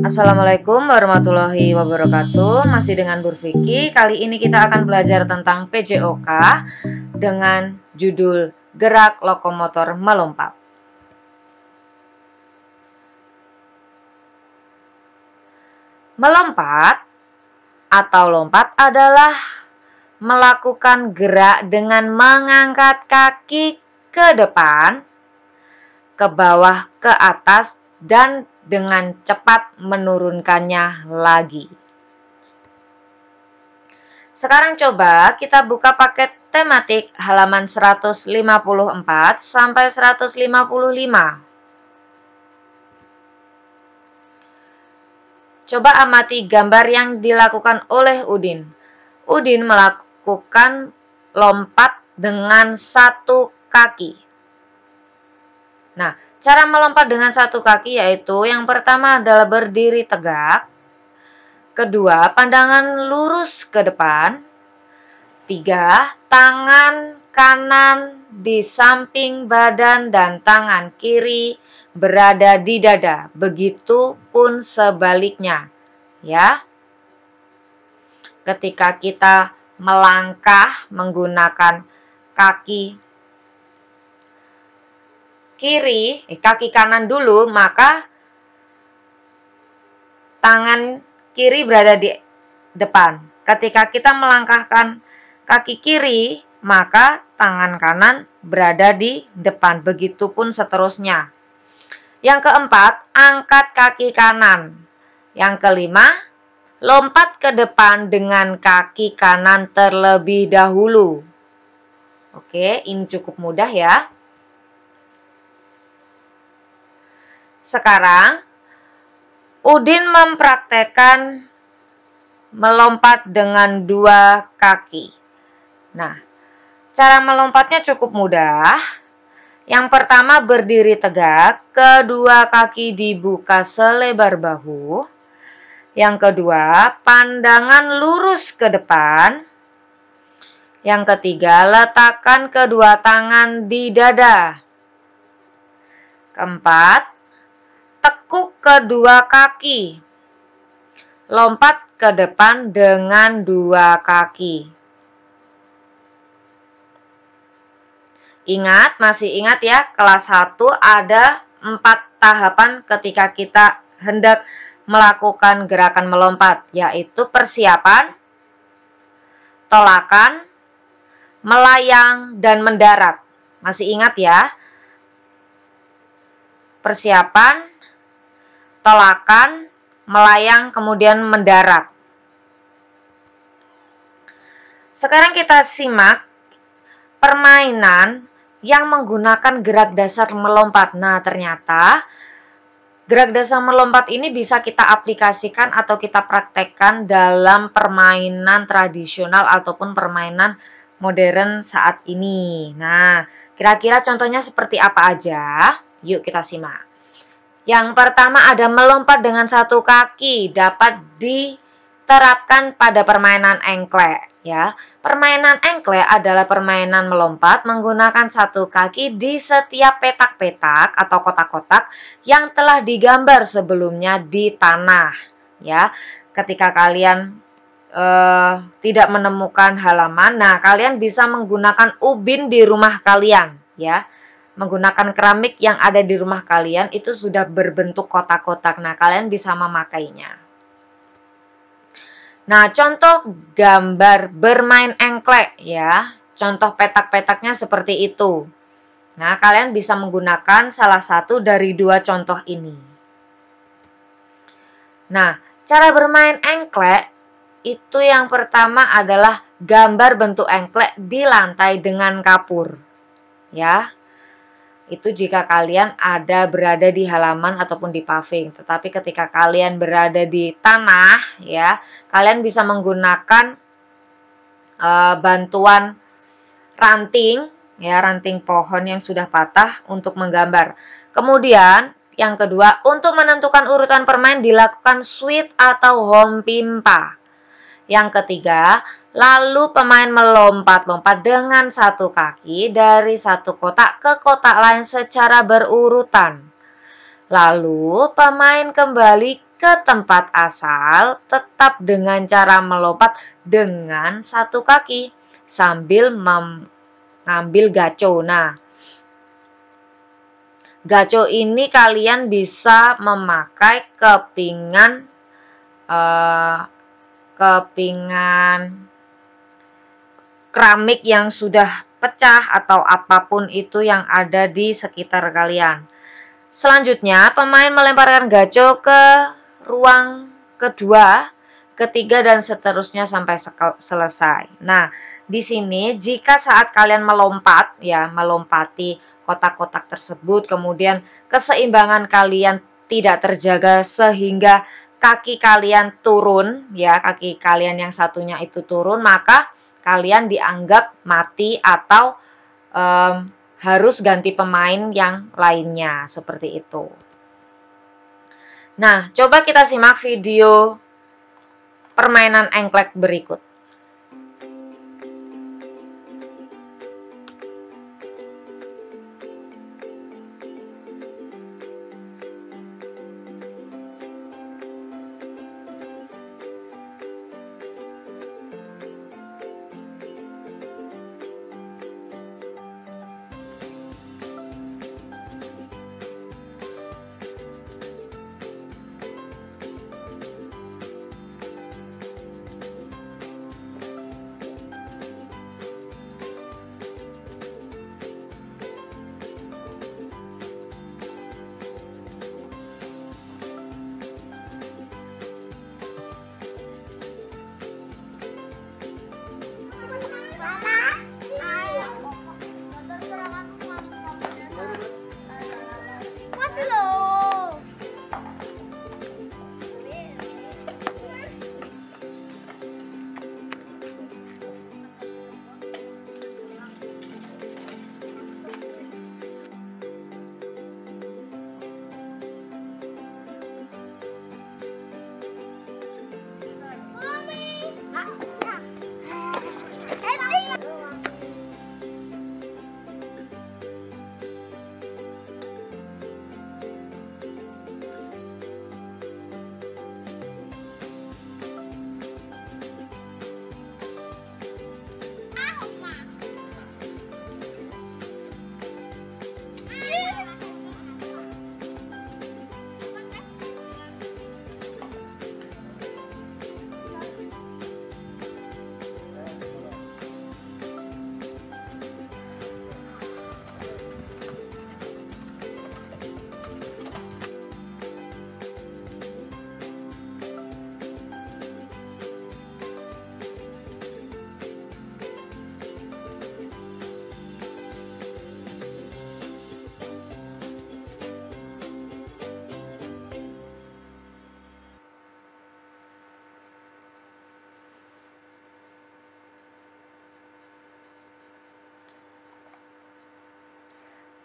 Assalamualaikum warahmatullahi wabarakatuh. Masih dengan Bu Vicky. Kali ini kita akan belajar tentang PJOK dengan judul Gerak Lokomotor Melompat. Melompat atau lompat adalah melakukan gerak dengan mengangkat kaki ke depan, ke bawah, ke atas, dan dengan cepat menurunkannya lagi. Sekarang coba kita buka paket tematik halaman 154 sampai 155. Coba amati gambar yang dilakukan oleh Udin. Udin melakukan lompat dengan satu kaki. Nah, cara melompat dengan satu kaki yaitu yang pertama adalah berdiri tegak, kedua pandangan lurus ke depan, tiga tangan kanan di samping badan dan tangan kiri berada di dada, begitupun sebaliknya, ya. Ketika kita melangkah menggunakan kaki kanan dulu, maka tangan kiri berada di depan. Ketika kita melangkahkan kaki kiri, maka tangan kanan berada di depan. Begitupun seterusnya. Yang keempat, angkat kaki kanan. Yang kelima, lompat ke depan dengan kaki kanan terlebih dahulu. Oke, ini cukup mudah ya. Sekarang, Udin mempraktekkan melompat dengan dua kaki. Nah, cara melompatnya cukup mudah. Yang pertama berdiri tegak, kedua kaki dibuka selebar bahu. Yang kedua, pandangan lurus ke depan. Yang ketiga, letakkan kedua tangan di dada. Keempat, tekuk kedua kaki. Lompat ke depan dengan dua kaki. Masih ingat ya, kelas 1 ada 4 tahapan ketika kita hendak melakukan gerakan melompat, yaitu persiapan, tolakan, melayang, dan mendarat. Masih ingat ya? Persiapan, tolakan, melayang, kemudian mendarat. Sekarang kita simak permainan yang menggunakan gerak dasar melompat. Nah, ternyata gerak dasar melompat ini bisa kita aplikasikan atau kita praktekkan dalam permainan tradisional ataupun permainan modern saat ini. Nah, kira-kira contohnya seperti apa aja? Yuk kita simak. Yang pertama ada melompat dengan satu kaki, dapat diterapkan pada permainan engklek, ya. Permainan engklek adalah permainan melompat menggunakan satu kaki di setiap petak-petak atau kotak-kotak yang telah digambar sebelumnya di tanah, ya. Ketika kalian tidak menemukan halaman, nah kalian bisa menggunakan ubin di rumah kalian, ya. Menggunakan keramik yang ada di rumah kalian itu sudah berbentuk kotak-kotak. Nah, kalian bisa memakainya. Nah, contoh gambar bermain engklek ya. Contoh petak-petaknya seperti itu. Nah, kalian bisa menggunakan salah satu dari dua contoh ini. Nah, cara bermain engklek itu yang pertama adalah gambar bentuk engklek di lantai dengan kapur. Ya. Itu jika kalian berada di halaman ataupun di paving. Tetapi ketika kalian berada di tanah, ya, kalian bisa menggunakan bantuan ranting, ya, ranting pohon yang sudah patah untuk menggambar. Kemudian, yang kedua, untuk menentukan urutan permain dilakukan switch atau home pimpa. Yang ketiga, lalu pemain melompat-lompat dengan satu kaki dari satu kotak ke kotak lain secara berurutan. Lalu pemain kembali ke tempat asal tetap dengan cara melompat dengan satu kaki sambil mengambil gaco. Nah, gaco ini kalian bisa memakai kepingan keramik yang sudah pecah atau apapun itu yang ada di sekitar kalian. Selanjutnya, pemain melemparkan gaco ke ruang kedua, ketiga, dan seterusnya sampai selesai. Nah, di sini jika saat kalian melompat, ya, melompati kotak-kotak tersebut, kemudian keseimbangan kalian tidak terjaga sehingga kaki kalian turun, ya, kaki kalian yang satunya itu turun, maka kalian dianggap mati atau harus ganti pemain yang lainnya, seperti itu. Nah, coba kita simak video permainan engklek berikut.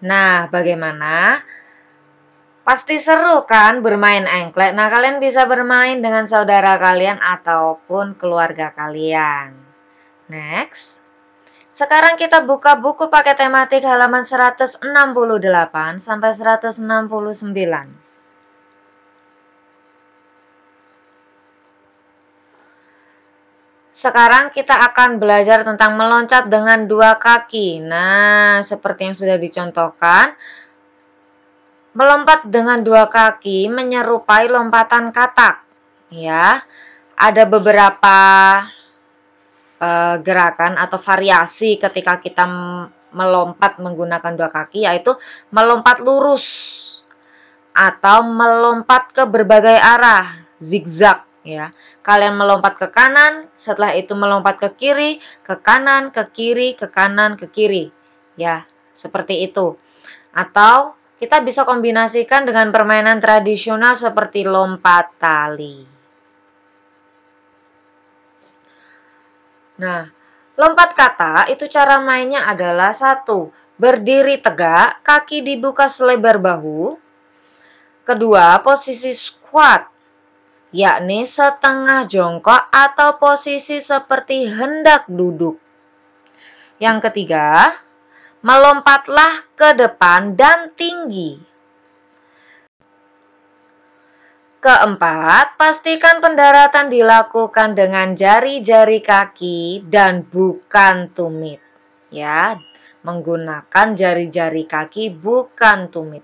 Nah, bagaimana? Pasti seru kan bermain engklek? Nah, kalian bisa bermain dengan saudara kalian ataupun keluarga kalian. Next. Sekarang kita buka buku pakai tematik halaman 168 sampai 169. Sekarang kita akan belajar tentang meloncat dengan dua kaki. Nah, seperti yang sudah dicontohkan, melompat dengan dua kaki menyerupai lompatan katak. Ya, ada beberapa gerakan atau variasi ketika kita melompat menggunakan dua kaki, yaitu melompat lurus atau melompat ke berbagai arah, zigzag. Ya, kalian melompat ke kanan, setelah itu melompat ke kiri, ke kanan, ke kiri, ke kanan, ke kiri. Ya, seperti itu. Atau kita bisa kombinasikan dengan permainan tradisional seperti lompat tali. Nah, lompat kata itu cara mainnya adalah 1. Berdiri tegak, kaki dibuka selebar bahu. Kedua, posisi squat, yakni setengah jongkok atau posisi seperti hendak duduk. Yang ketiga, melompatlah ke depan dan tinggi. Keempat, pastikan pendaratan dilakukan dengan jari-jari kaki dan bukan tumit. Ya, menggunakan jari-jari kaki bukan tumit.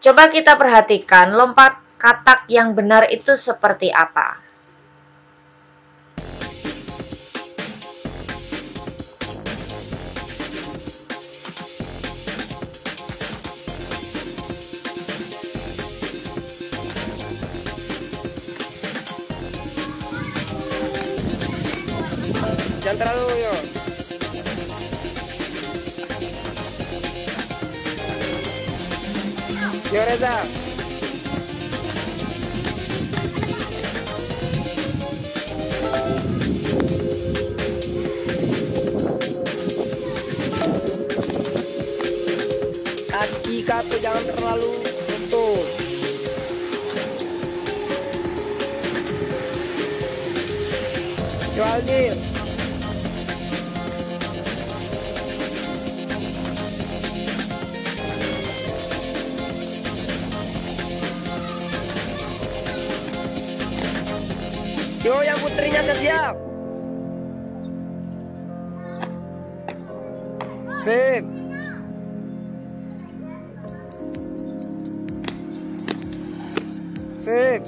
Coba kita perhatikan lompat katak yang benar itu seperti apa. Jangan terlalu yo. Yo Reza. Kaki kaku jangan terlalu tutup. Yo Aldi. Yo yang putrinya siap. Sip. Sip.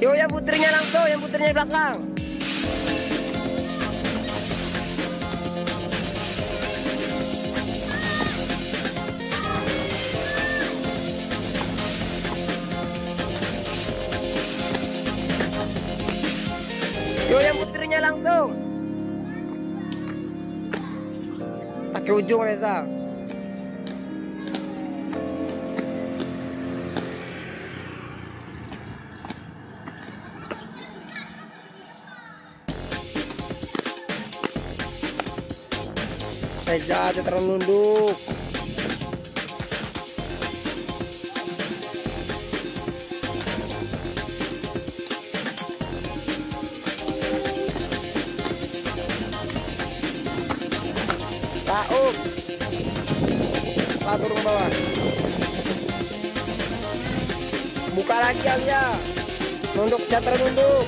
Yo yang putrinya langsung, yang putrinya di belakang. Yo yang putrinya langsung. Pakai ujung Reza. Reza terus nunduk. Tauk. Turun ke bawah. Buka lagi Alia. Nunduk, jatuh nunduk.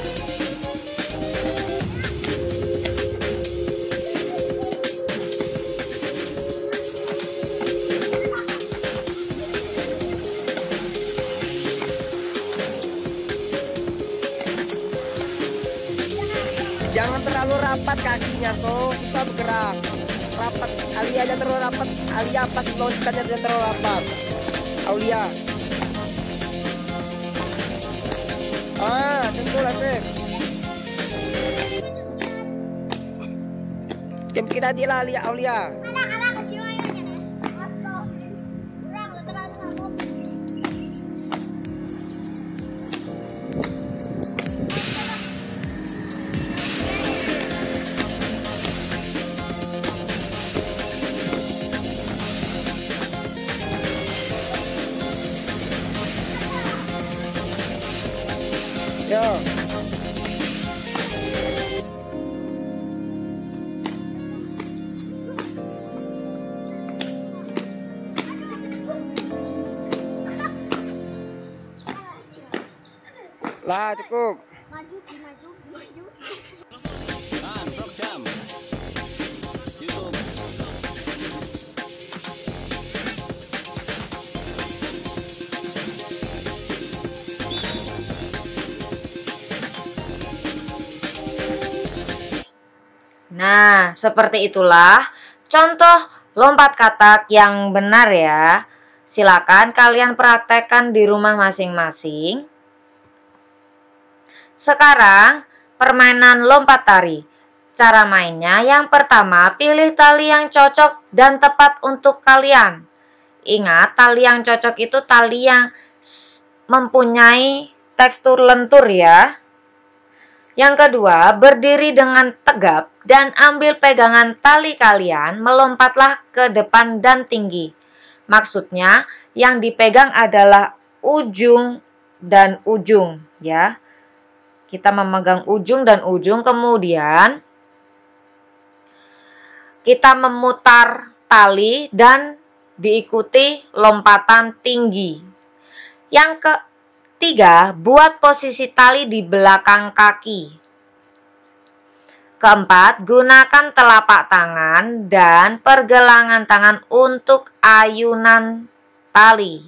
Jangan terlalu rapat kakinya tuh, susah bergerak. Rapat, Alia aja terlalu rapat. Alia pas loncatnya aja terlalu rapat. Aulia. Tentu lah sih. Jam kita dia Alia, Aulia. Yo. Lah cukup. Maju. Nah, seperti itulah contoh lompat katak yang benar ya. Silakan kalian praktekkan di rumah masing-masing. Sekarang, permainan lompat tari. Cara mainnya yang pertama, pilih tali yang cocok dan tepat untuk kalian. Ingat, tali yang cocok itu tali yang mempunyai tekstur lentur ya. Yang kedua, berdiri dengan tegap dan ambil pegangan tali kalian, melompatlah ke depan dan tinggi. Maksudnya, yang dipegang adalah ujung dan ujung ya. Kita memegang ujung dan ujung, kemudian kita memutar tali dan diikuti lompatan tinggi. Yang ketiga, buat posisi tali di belakang kaki. Keempat, gunakan telapak tangan dan pergelangan tangan untuk ayunan tali.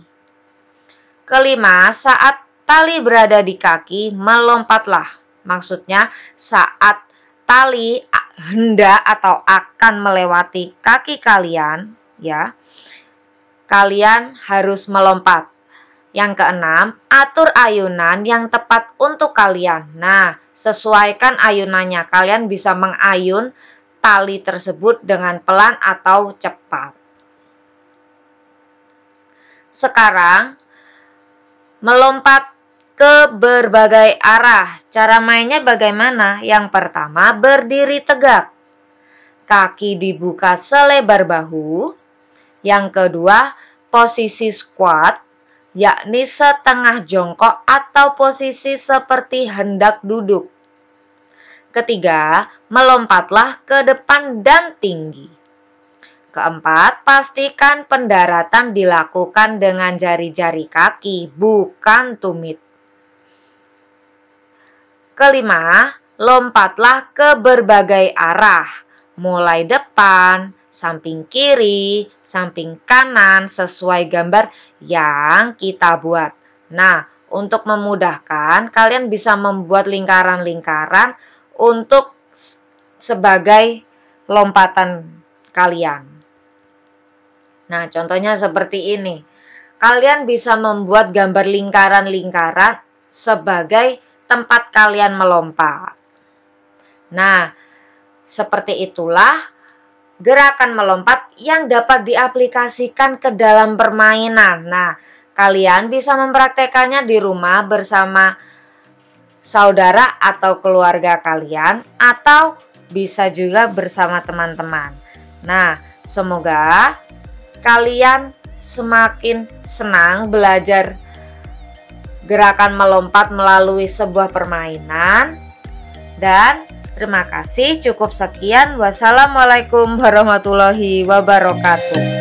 Kelima, saat tali berada di kaki, melompatlah. Maksudnya, saat tali hendak atau akan melewati kaki kalian, ya, kalian harus melompat. Yang keenam, atur ayunan yang tepat untuk kalian. Nah, sesuaikan ayunannya. Kalian bisa mengayun tali tersebut dengan pelan atau cepat. Sekarang, melompat ke berbagai arah. Cara mainnya bagaimana? Yang pertama, berdiri tegak. Kaki dibuka selebar bahu. Yang kedua, posisi squat, yakni setengah jongkok atau posisi seperti hendak duduk. Ketiga, melompatlah ke depan dan tinggi. Keempat, pastikan pendaratan dilakukan dengan jari-jari kaki, bukan tumit. Kelima, lompatlah ke berbagai arah, mulai depan, samping kiri, samping kanan, sesuai gambar yang kita buat. Nah, untuk memudahkan, kalian bisa membuat lingkaran-lingkaran untuk sebagai lompatan kalian. Nah, contohnya seperti ini. Kalian bisa membuat gambar lingkaran-lingkaran sebagai tempat kalian melompat. Nah, seperti itulah gerakan melompat yang dapat diaplikasikan ke dalam permainan. Nah, kalian bisa mempraktekannya di rumah bersama saudara atau keluarga kalian, atau bisa juga bersama teman-teman. Nah, semoga kalian semakin senang belajar gerakan melompat melalui sebuah permainan. Dan terima kasih, cukup sekian. Wassalamualaikum warahmatullahi wabarakatuh.